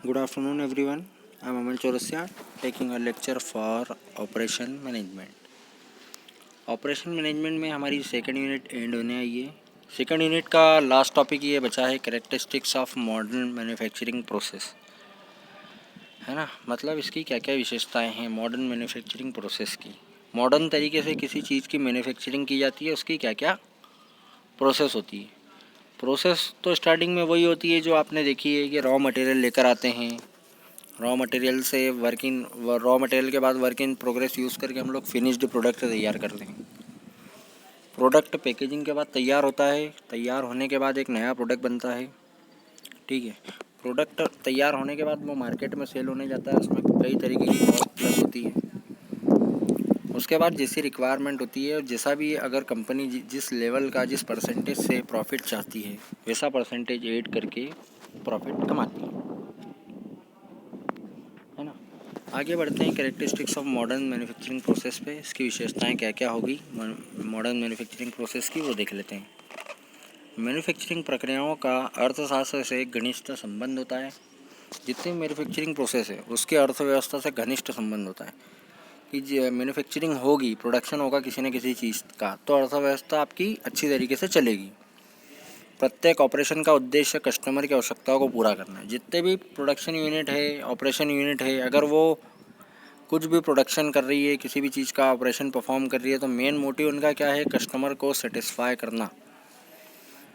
Good afternoon, everyone. I'm Aman Chaurasia taking a lecture for operation management. Operation management में हमारी second unit and होने आई है। Second unit का last topic ये बचा है characteristics of modern manufacturing process, है ना। मतलब इसकी क्या क्या विशेषताएं हैं मॉडर्न मैन्युफैक्चरिंग प्रोसेस की। मॉडर्न तरीके से किसी चीज़ की मैन्युफैक्चरिंग की जाती है, उसकी क्या क्या प्रोसेस होती है। प्रोसेस तो स्टार्टिंग में वही होती है जो आपने देखी है कि रॉ मटेरियल लेकर आते हैं, रॉ मटेरियल से रॉ मटेरियल के बाद वर्क इन प्रोग्रेस यूज़ करके हम लोग फिनिश्ड प्रोडक्ट तैयार करते हैं। प्रोडक्ट पैकेजिंग के बाद तैयार होता है, तैयार होने के बाद एक नया प्रोडक्ट बनता है, ठीक है। प्रोडक्ट तैयार होने के बाद वो मार्केट में सेल होने जाता है, उसमें कई तरीके की कॉस्ट प्लस होती है। उसके बाद जैसी रिक्वायरमेंट होती है और जैसा भी अगर कंपनी जिस लेवल का जिस परसेंटेज से प्रॉफिट चाहती है वैसा परसेंटेज ऐड करके प्रॉफिट कमाती है ना। आगे बढ़ते हैं characteristics of modern manufacturing process पे। इसकी विशेषताएं क्या क्या होगी मॉडर्न मैन्युफैक्चरिंग प्रोसेस की, वो देख लेते हैं। मैन्युफैक्चरिंग प्रक्रियाओं का अर्थशास्त्र से एक घनिष्ठ संबंध होता है। जितनी मैन्युफैक्चरिंग प्रोसेस है उसके अर्थव्यवस्था से घनिष्ठ संबंध होता है कि मैन्युफैक्चरिंग होगी, प्रोडक्शन होगा किसी न किसी चीज़ का, तो अर्थव्यवस्था आपकी अच्छी तरीके से चलेगी। प्रत्येक ऑपरेशन का उद्देश्य कस्टमर की आवश्यकताओं को पूरा करना है। जितने भी प्रोडक्शन यूनिट है, ऑपरेशन यूनिट है, अगर वो कुछ भी प्रोडक्शन कर रही है, किसी भी चीज़ का ऑपरेशन परफॉर्म कर रही है, तो मेन मोटिव उनका क्या है, कस्टमर को सेटिस्फाई करना।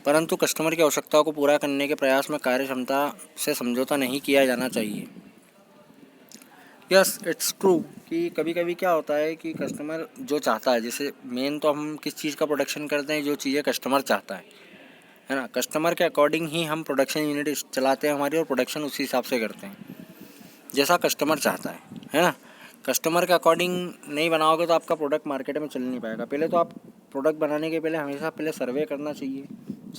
परंतु कस्टमर की आवश्यकताओं को पूरा करने के प्रयास में कार्य क्षमता से समझौता नहीं किया जाना चाहिए। यस, इट्स ट्रू कि कभी कभी क्या होता है कि कस्टमर जो चाहता है, जैसे मेन तो हम किस चीज़ का प्रोडक्शन करते हैं, जो चीज़ें कस्टमर चाहता है ना। कस्टमर के अकॉर्डिंग ही हम प्रोडक्शन यूनिट चलाते हैं हमारी, और प्रोडक्शन उसी हिसाब से करते हैं जैसा कस्टमर चाहता है ना। कस्टमर के अकॉर्डिंग नहीं बनाओगे तो आपका प्रोडक्ट मार्केट में चल नहीं पाएगा। पहले तो आप प्रोडक्ट बनाने के पहले हमेशा पहले सर्वे करना चाहिए।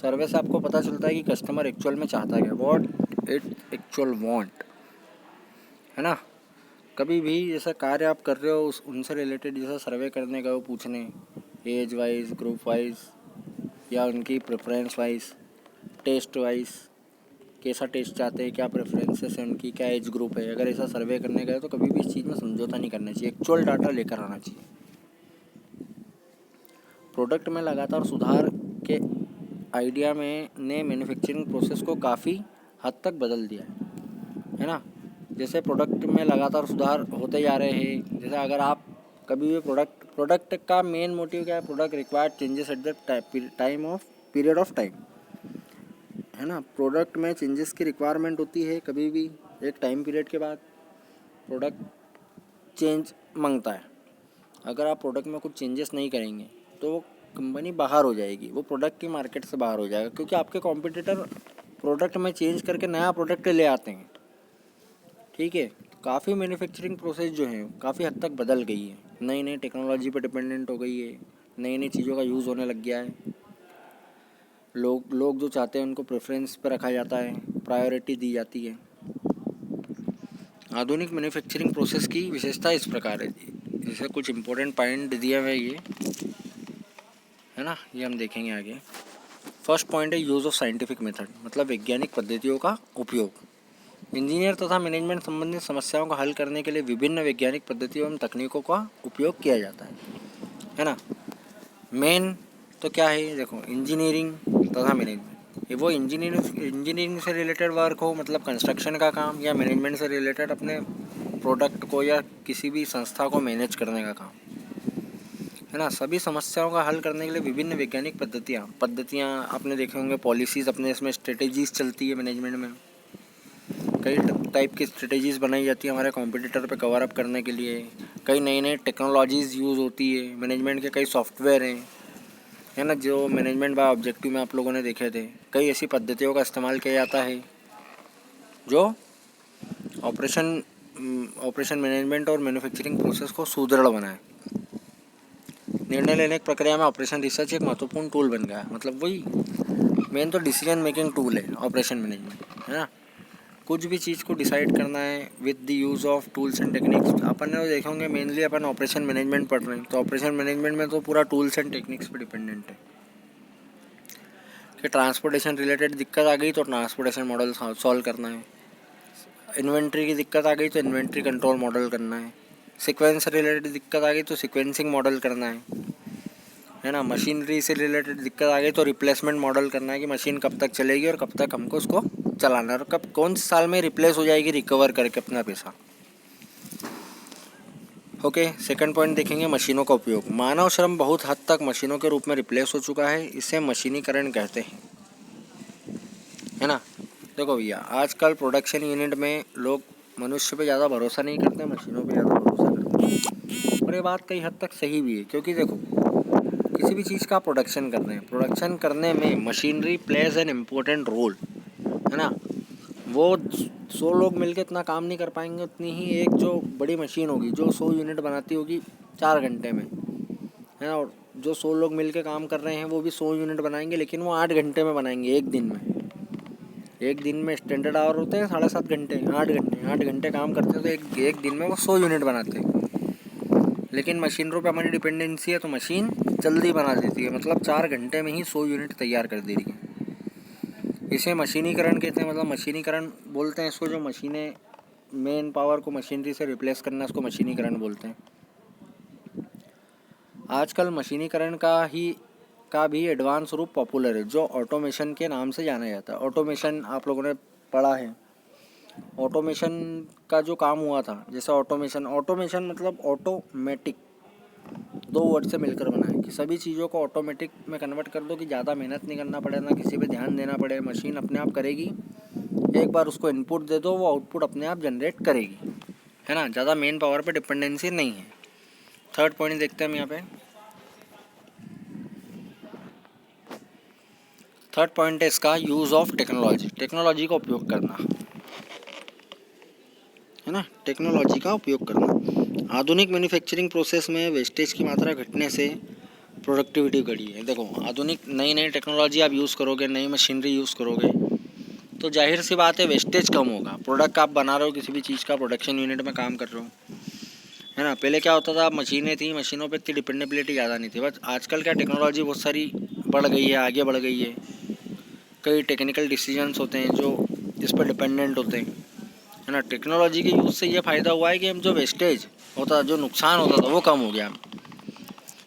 सर्वे से आपको पता चलता है कि कस्टमर एक्चुअल में चाहता है, व्हाट इट एक्चुअल वांट, है ना। कभी भी जैसा कार्य आप कर रहे हो उनसे रिलेटेड जैसा सर्वे करने का, वो पूछने एज वाइज, ग्रुप वाइज, या उनकी प्रेफरेंस वाइज, टेस्ट वाइज, कैसा टेस्ट चाहते हैं, क्या प्रेफरेंसेस है उनकी, क्या एज ग्रुप है। अगर ऐसा सर्वे करने गए तो कभी भी इस चीज़ में समझौता नहीं करना चाहिए, एक्चुअल डाटा लेकर आना चाहिए। प्रोडक्ट में लगातार सुधार के आइडिया में ने मैन्युफैक्चरिंग प्रोसेस को काफ़ी हद तक बदल दिया है ना। जैसे प्रोडक्ट में लगातार सुधार होते जा रहे हैं, जैसे अगर आप कभी भी प्रोडक्ट का मेन मोटिव क्या है, product required changes at the period of time, है ना। प्रोडक्ट में चेंजेस की रिक्वायरमेंट होती है, कभी भी एक टाइम पीरियड के बाद प्रोडक्ट चेंज मांगता है। अगर आप प्रोडक्ट में कुछ चेंजेस नहीं करेंगे तो वो कंपनी बाहर हो जाएगी, वो प्रोडक्ट की मार्केट से बाहर हो जाएगा, क्योंकि आपके कॉम्पिटिटर प्रोडक्ट में चेंज करके नया प्रोडक्ट ले आते हैं, ठीक है। काफ़ी मैन्युफैक्चरिंग प्रोसेस जो है काफ़ी हद तक बदल गई है, नई नई टेक्नोलॉजी पर डिपेंडेंट हो गई है, नई नई चीज़ों का यूज़ होने लग गया है। लोग जो चाहते हैं उनको प्रेफरेंस पर रखा जाता है, प्रायोरिटी दी जाती है। आधुनिक मैन्युफैक्चरिंग प्रोसेस की विशेषता इस प्रकार है, जैसे कुछ इंपॉर्टेंट पॉइंट दिया हुआ है ये, है ना, ये हम देखेंगे आगे। फर्स्ट पॉइंट है यूज़ ऑफ साइंटिफिक मेथड, मतलब वैज्ञानिक पद्धतियों का उपयोग। इंजीनियर तथा मैनेजमेंट संबंधित समस्याओं को हल करने के लिए विभिन्न वैज्ञानिक पद्धतियों एवं तकनीकों का उपयोग किया जाता है ना। मेन तो क्या है, देखो, इंजीनियरिंग तथा मैनेजमेंट, ये वो इंजीनियरिंग से रिलेटेड वर्क हो, मतलब कंस्ट्रक्शन का काम, या मैनेजमेंट से रिलेटेड अपने प्रोडक्ट को या किसी भी संस्था को मैनेज करने का काम, है ना। सभी समस्याओं का हल करने के लिए विभिन्न वैज्ञानिक पद्धतियाँ आपने देखे होंगे, पॉलिसीज़ अपने इसमें स्ट्रेटेजीज़ चलती है मैनेजमेंट में। कई टाइप की स्ट्रेटेजीज़ बनाई जाती है हमारे कॉम्पिटिटर पे कवर अप करने के लिए। कई नई नई टेक्नोलॉजीज़ यूज़ होती है मैनेजमेंट के, कई सॉफ्टवेयर हैं, है ना, जो मैनेजमेंट बाय ऑब्जेक्टिव में आप लोगों ने देखे थे। कई ऐसी पद्धतियों का इस्तेमाल किया जाता है जो ऑपरेशन मैनेजमेंट और मैन्युफैक्चरिंग प्रोसेस को सुदृढ़ बनाए। निर्णय लेने की प्रक्रिया में ऑपरेशन रिसर्च एक महत्वपूर्ण टूल बन गया है, मतलब वही मेन तो डिसीजन मेकिंग टूल है ऑपरेशन मैनेजमेंट, है ना। कुछ भी चीज़ को डिसाइड करना है with the use of tools and techniques. अपन ने देखे होंगे मेनली अपन ऑपरेशन मैनेजमेंट पढ़ रहे हैं, तो ऑपरेशन मैनेजमेंट में तो पूरा टूल्स एंड टेक्निक्स पर डिपेंडेंट है कि ट्रांसपोर्टेशन रिलेटेड दिक्कत आ गई तो ट्रांसपोर्टेशन मॉडल सॉल्व करना है, इन्वेंट्री की दिक्कत आ गई तो इन्वेंट्री कंट्रोल मॉडल करना है, सीक्वेंस से रिलेटेड दिक्कत आ गई तो सीक्वेंसिंग मॉडल करना है ना। मशीनरी से रिलेटेड दिक्कत आ गई तो रिप्लेसमेंट मॉडल करना है कि मशीन कब तक चलेगी और कब तक हमको उसको चलाना है और कब कौन से साल में रिप्लेस हो जाएगी रिकवर करके अपना पैसा। ओके, सेकंड पॉइंट देखेंगे मशीनों का उपयोग। मानव श्रम बहुत हद तक मशीनों के रूप में रिप्लेस हो चुका है, इसे मशीनीकरण कहते हैं, है ना। देखो भैया, आजकल प्रोडक्शन यूनिट में लोग मनुष्य पे ज़्यादा भरोसा नहीं करते, मशीनों पे ज़्यादा भरोसा करते हैं। और ये बात कई हद तक सही भी है, क्योंकि देखो किसी भी चीज़ का प्रोडक्शन कर रहे हैं, प्रोडक्शन करने में machinery plays an important role, है ना। वो 100 लोग मिलकर इतना काम नहीं कर पाएंगे, उतनी ही एक जो बड़ी मशीन होगी जो 100 यूनिट बनाती होगी 4 घंटे में, है ना। और जो 100 लोग मिलकर काम कर रहे हैं वो भी 100 यूनिट बनाएंगे, लेकिन वो 8 घंटे में बनाएंगे, एक दिन में। एक दिन में स्टैंडर्ड आवर होते हैं 7.5 घंटे, 8 घंटे काम करते हैं, तो एक दिन में वो 100 यूनिट बनाते हैं। लेकिन मशीनरों पे हमारी डिपेंडेंसी है, तो मशीन जल्दी बना देती है, मतलब 4 घंटे में ही 100 यूनिट तैयार कर दे रही है। इसे मशीनीकरण कहते हैं, मतलब मशीनीकरण बोलते हैं इसको, जो मशीनें मेन पावर को मशीनरी से रिप्लेस करना, उसको मशीनीकरण बोलते हैं। आजकल मशीनीकरण का भी एडवांस रूप पॉपुलर है, जो ऑटोमेशन के नाम से जाना जाता है। ऑटोमेशन आप लोगों ने पढ़ा है। ऑटोमेशन का जो काम हुआ था, जैसे ऑटोमेशन मतलब ऑटोमेटिक, 2 वर्ड से मिलकर बना है कि सभी चीज़ों को ऑटोमेटिक में कन्वर्ट कर दो, कि ज़्यादा मेहनत नहीं करना पड़े, ना किसी पे ध्यान देना पड़े, मशीन अपने आप करेगी। एक बार उसको इनपुट दे दो, वो आउटपुट अपने आप जनरेट करेगी, है ना। ज़्यादा मेन पावर पे डिपेंडेंसी नहीं है। थर्ड पॉइंट देखते हैं हम यहाँ पे। थर्ड पॉइंट है इसका यूज़ ऑफ टेक्नोलॉजी, टेक्नोलॉजी का उपयोग करना, है ना। टेक्नोलॉजी का उपयोग करना। आधुनिक मैन्युफैक्चरिंग प्रोसेस में वेस्टेज की मात्रा घटने से प्रोडक्टिविटी बढ़ी है। देखो, आधुनिक नई नई टेक्नोलॉजी आप यूज़ करोगे, नई मशीनरी यूज़ करोगे, तो जाहिर सी बात है वेस्टेज कम होगा। प्रोडक्ट आप बना रहे हो, किसी भी चीज़ का प्रोडक्शन यूनिट में काम कर रहे हो, है ना। पहले क्या होता था, मशीनें थी, मशीनों पे इतनी डिपेंडेबिलिटी ज़्यादा नहीं थी। बस आजकल क्या टेक्नोलॉजी बहुत सारी बढ़ गई है, आगे बढ़ गई है। कई टेक्निकल डिसीजंस होते हैं जो इस पर डिपेंडेंट होते हैं, है ना। टेक्नोलॉजी के यूज़ से ये फ़ायदा हुआ है कि हम जो वेस्टेज होता, जो नुकसान होता था, वो कम हो गया।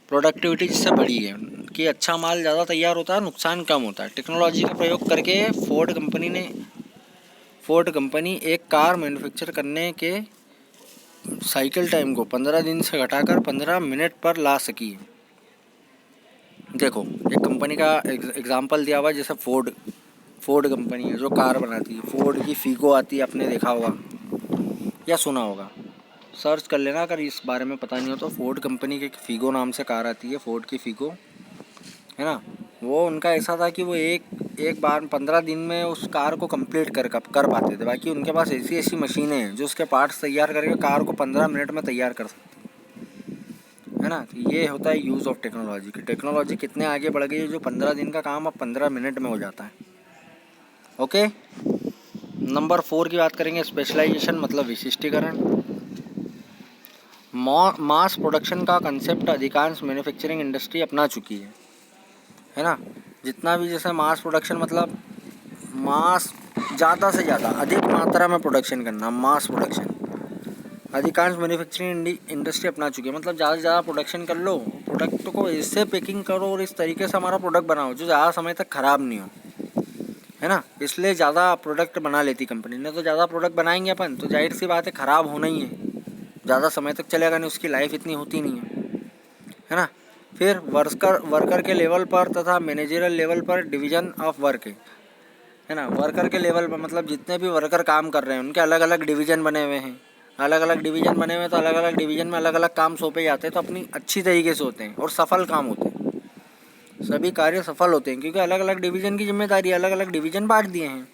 प्रोडक्टिविटी जिससे बढ़ी है कि अच्छा माल ज़्यादा तैयार होता है, नुकसान कम होता है। टेक्नोलॉजी का प्रयोग करके फोर्ड कंपनी एक कार मैन्युफैक्चर करने के साइकिल टाइम को 15 दिन से घटाकर 15 मिनट पर ला सकी है। देखो, एक कंपनी का एग्जांपल दिया हुआ है, जैसे फोर्ड कंपनी है जो कार बनाती है। फोर्ड की फीगो आती है, आपने देखा होगा या सुना होगा, सर्च कर लेना अगर इस बारे में पता नहीं हो तो। फोर्ड कंपनी की फीगो नाम से कार आती है, फोर्ड की फीगो, है ना। वो उनका ऐसा था कि वो एक बार 15 दिन में उस कार को कंप्लीट कर पाते थे। बाकी उनके पास ऐसी ऐसी मशीनें हैं जो उसके पार्ट्स तैयार करके कार को 15 मिनट में तैयार कर सकती है ना। तो ये होता है यूज़ ऑफ टेक्नोलॉजी की। टेक्नोलॉजी कितने आगे बढ़ गई है, जो 15 दिन का काम अब 15 मिनट में हो जाता है। ओके, नंबर 4 की बात करेंगे, स्पेशलाइजेशन मतलब विशिष्टीकरण। मास प्रोडक्शन का कंसेप्ट अधिकांश मैन्युफैक्चरिंग इंडस्ट्री अपना चुकी है ना। जितना भी, जैसे मास प्रोडक्शन मतलब मास, ज़्यादा से ज़्यादा अधिक मात्रा में प्रोडक्शन करना, मास प्रोडक्शन अधिकांश मैन्युफैक्चरिंग इंडस्ट्री अपना चुकी है। मतलब ज़्यादा से ज़्यादा प्रोडक्शन कर लो, प्रोडक्ट को ऐसे पैकिंग करो और इस तरीके से हमारा प्रोडक्ट बनाओ जो ज़्यादा समय तक ख़राब नहीं हो, है ना। इसलिए ज़्यादा प्रोडक्ट बना लेती कंपनी ने। तो ज़्यादा प्रोडक्ट बनाएंगे अपन तो जाहिर सी बात है ख़राब होना ही है, ज़्यादा समय तक चलेगा नहीं, उसकी लाइफ इतनी होती नहीं है ना। फिर वर्कर के लेवल पर तथा मैनेजरियल लेवल पर डिवीज़न ऑफ वर्क है ना। वर्कर के लेवल पर मतलब जितने भी वर्कर काम कर रहे हैं उनके अलग अलग डिवीज़न बने हुए हैं। अलग अलग डिवीज़न बने हुए तो अलग अलग डिवीज़न में अलग अलग काम सौंपे जाते हैं, तो अपनी अच्छी तरीके से होते हैं और सफल काम होते हैं। सभी कार्य सफल होते हैं क्योंकि अलग अलग डिवीज़न की जिम्मेदारी अलग अलग डिवीज़न बांट दिए हैं।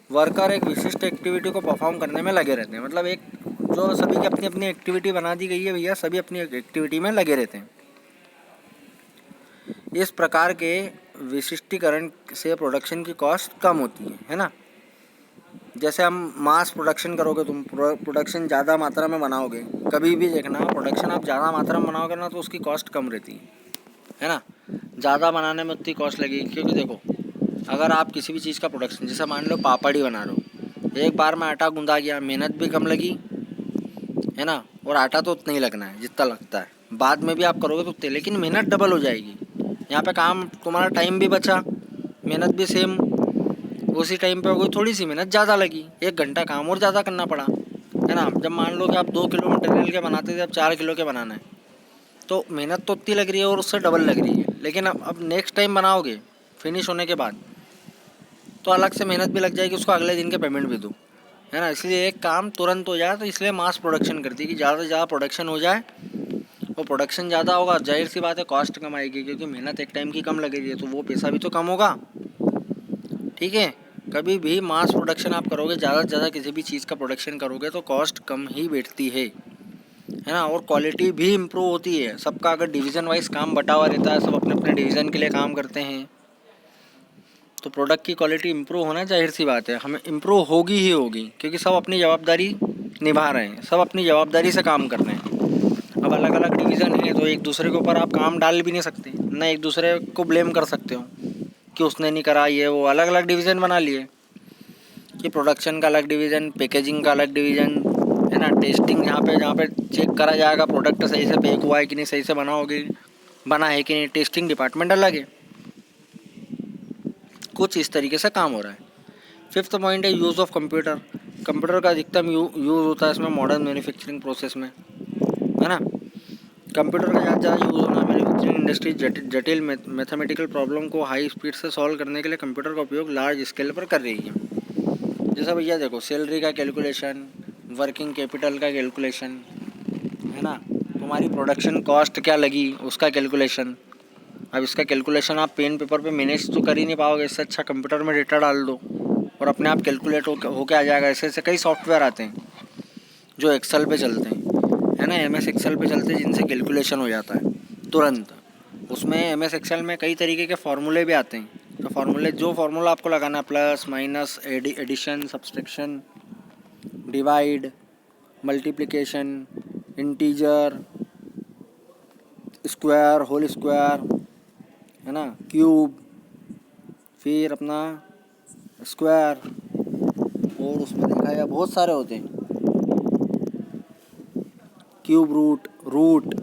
वर्कर एक विशिष्ट एक्टिविटी को परफॉर्म करने में लगे रहते हैं। मतलब एक जो सभी की अपनी अपनी एक्टिविटी बना दी गई है भैया, सभी अपनी एक्टिविटी में लगे रहते हैं। इस प्रकार के विशिष्टीकरण से प्रोडक्शन की कॉस्ट कम होती है ना। जैसे हम मास प्रोडक्शन करोगे, तुम प्रोडक्शन ज़्यादा मात्रा में बनाओगे, कभी भी देखना प्रोडक्शन आप ज़्यादा मात्रा में बनाओगे ना तो उसकी कॉस्ट कम रहती है ना। ज़्यादा बनाने में उतनी कॉस्ट लगेगी, क्योंकि देखो अगर आप किसी भी चीज़ का प्रोडक्शन, जैसे मान लो पापड़ ही बना रहे हो, एक बार में आटा गूंदा गया, मेहनत भी कम लगी, है ना, और आटा तो उतना ही लगना है जितना लगता है। बाद में भी आप करोगे तो उतने, लेकिन मेहनत डबल हो जाएगी। यहाँ पे काम तुम्हारा टाइम भी बचा, मेहनत भी सेम उसी टाइम पे हो गई, थोड़ी सी मेहनत ज़्यादा लगी, 1 घंटा काम और ज़्यादा करना पड़ा, है ना। जब मान लो कि आप 2 किलो मटेरियल के बनाते थे, अब 4 किलो के बनाना है, तो मेहनत तो उतनी लग रही है और उससे डबल लग रही है। लेकिन अब नेक्स्ट टाइम बनाओगे फिनिश होने के बाद, तो अलग से मेहनत भी लग जाएगी, उसको अगले दिन के पेमेंट भी दो, है ना। इसलिए एक काम तुरंत हो जाए, तो इसलिए मास प्रोडक्शन करती है कि ज़्यादा से ज़्यादा प्रोडक्शन हो जाए। और प्रोडक्शन ज़्यादा होगा, जाहिर सी बात है कॉस्ट कम आएगी, क्योंकि मेहनत एक टाइम की कम लगेगी, तो वो पैसा भी तो कम होगा। ठीक है, कभी भी मास प्रोडक्शन आप करोगे, ज़्यादा से ज़्यादा किसी भी चीज़ का प्रोडक्शन करोगे, तो कॉस्ट कम ही बैठती है ना। और क्वालिटी भी इम्प्रूव होती है। सबका अगर डिवीज़न वाइज काम बटा हुआ रहता है, सब अपने अपने डिवीज़न के लिए काम करते हैं, तो प्रोडक्ट की क्वालिटी इम्प्रूव होना जाहिर सी बात है, हमें इम्प्रूव होगी ही होगी, क्योंकि सब अपनी जवाबदारी निभा रहे हैं, सब अपनी जवाबदारी से काम कर रहे हैं। अब अलग अलग डिवीज़न है, तो एक दूसरे के ऊपर आप काम डाल भी नहीं सकते, ना एक दूसरे को ब्लेम कर सकते हो कि उसने नहीं करा, ये वो। अलग अलग डिवीज़न बना लिए कि प्रोडक्शन का अलग डिवीज़न, पैकेजिंग का अलग डिवीज़न, है ना, टेस्टिंग जहाँ पे चेक करा जाएगा प्रोडक्ट सही से पैक हुआ है कि नहीं, सही से बना है कि नहीं, टेस्टिंग डिपार्टमेंट अलग है। कुछ इस तरीके से काम हो रहा है। 5th पॉइंट है यूज़ ऑफ कंप्यूटर। कंप्यूटर का अधिकतम यूज़ होता है इसमें मॉडर्न मैन्युफैक्चरिंग प्रोसेस में, है ना। कंप्यूटर का ज़्यादा यूज़ होना, मैन्युफैक्चरिंग इंडस्ट्री जटिल मैथमेटिकल प्रॉब्लम को हाई स्पीड से सॉल्व करने के लिए कंप्यूटर का उपयोग लार्ज स्केल पर कर रही है। जैसा भैया देखो, सैलरी का कैलकुलेशन, वर्किंग कैपिटल का कैलकुलेशन, है ना, तुम्हारी प्रोडक्शन कॉस्ट क्या लगी उसका कैलकुलेशन। अब इसका कैलकुलेशन आप पेन पेपर पे मैनेज तो कर ही नहीं पाओगे, इससे अच्छा कंप्यूटर में डेटा डाल दो और अपने आप कैलकुलेट होके आ जाएगा। ऐसे ऐसे कई सॉफ्टवेयर आते हैं जो एक्सेल पे चलते हैं, है ना, MS एक्सेल पे चलते हैं, जिनसे कैलकुलेशन हो जाता है तुरंत। उसमें MS एक्सेल में कई तरीके के फार्मूले भी आते हैं, तो जो फार्मूला आपको लगाना है, plus minus, addition, subtraction, divide, multiplication, integer, square, whole square, है ना, क्यूब, फिर अपना स्क्वायर, और उसमें देखा है बहुत सारे होते हैं, क्यूब रूट,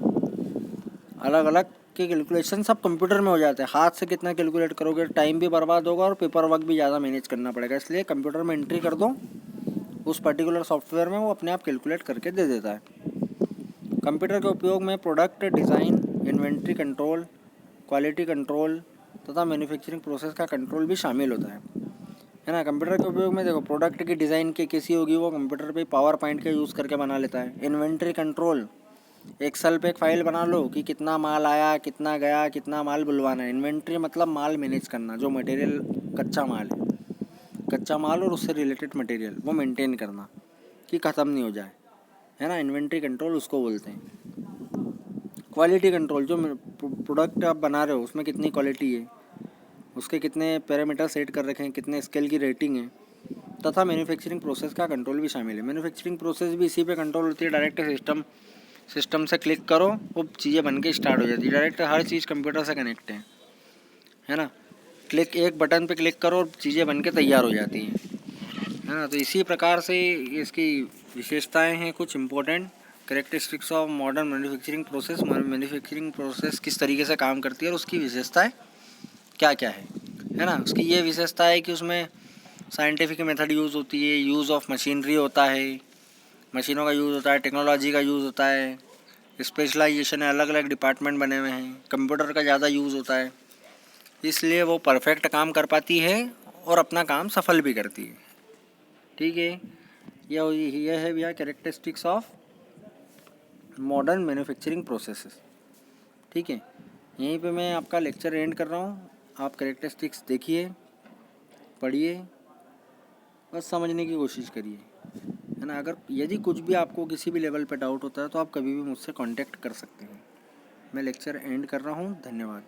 अलग अलग के कैलकुलेशन सब कंप्यूटर में हो जाते हैं। हाथ से कितना कैलकुलेट करोगे, टाइम भी बर्बाद होगा और पेपर वर्क भी ज़्यादा मैनेज करना पड़ेगा। इसलिए कंप्यूटर में एंट्री कर दो उस पर्टिकुलर सॉफ्टवेयर में, वो अपने आप कैलकुलेट करके दे देता है। कंप्यूटर के उपयोग में product design, inventory control, quality control तथा मैन्युफैक्चरिंग प्रोसेस का कंट्रोल भी शामिल होता है ना। कंप्यूटर के उपयोग में देखो, प्रोडक्ट की डिज़ाइन की कैसी होगी, वो कंप्यूटर पे पावर पॉइंट का यूज़ करके बना लेता है। इन्वेंट्री कंट्रोल, एक्सेल पे एक फाइल बना लो कि कितना माल आया, कितना गया, कितना माल बुलवाना है। इन्वेंट्री मतलब माल मैनेज करना, जो मटेरियल कच्चा माल है, कच्चा माल और उससे रिलेटेड मटेरियल वो मेंटेन करना कि ख़त्म नहीं हो जाए, है ना। इन्वेंट्री कंट्रोल उसको बोलते हैं। क्वालिटी कंट्रोल, जो प्रोडक्ट आप बना रहे हो उसमें कितनी क्वालिटी है, उसके कितने पैरामीटर सेट कर रखे हैं, कितने स्केल की रेटिंग है, तथा मैन्युफैक्चरिंग प्रोसेस का कंट्रोल भी शामिल है। मैन्युफैक्चरिंग प्रोसेस भी इसी पे कंट्रोल होती है। डायरेक्ट सिस्टम से क्लिक करो, वो चीज़ें बन के स्टार्ट हो जाती है। डायरेक्ट हर चीज़ कंप्यूटर से कनेक्ट है ना। एक बटन पे क्लिक करो और चीज़ें बन के तैयार हो जाती हैं, है ना। तो इसी प्रकार से इसकी विशेषताएं हैं कुछ important characteristics of modern manufacturing process किस तरीके से काम करती है और उसकी विशेषताएं क्या क्या है ना। उसकी ये विशेषता है कि उसमें साइंटिफिक मेथड यूज़ होती है, यूज़ ऑफ मशीनरी होता है, मशीनों का यूज़ होता है, टेक्नोलॉजी का यूज़ होता है, स्पेशलाइजेशन है, अलग अलग डिपार्टमेंट बने हुए हैं, कंप्यूटर का ज़्यादा यूज़ होता है, इसलिए वो परफेक्ट काम कर पाती है और अपना काम सफल भी करती है। ठीक है, यह है भैया characteristics of modern manufacturing processes. ठीक है, यहीं पे मैं आपका लेक्चर एंड कर रहा हूँ। आप कैरेक्टरिस्टिक्स देखिए, पढ़िए, बस समझने की कोशिश करिए, है ना। अगर यदि कुछ भी आपको किसी भी लेवल पे डाउट होता है तो आप कभी भी मुझसे कांटेक्ट कर सकते हैं। मैं लेक्चर एंड कर रहा हूँ। धन्यवाद।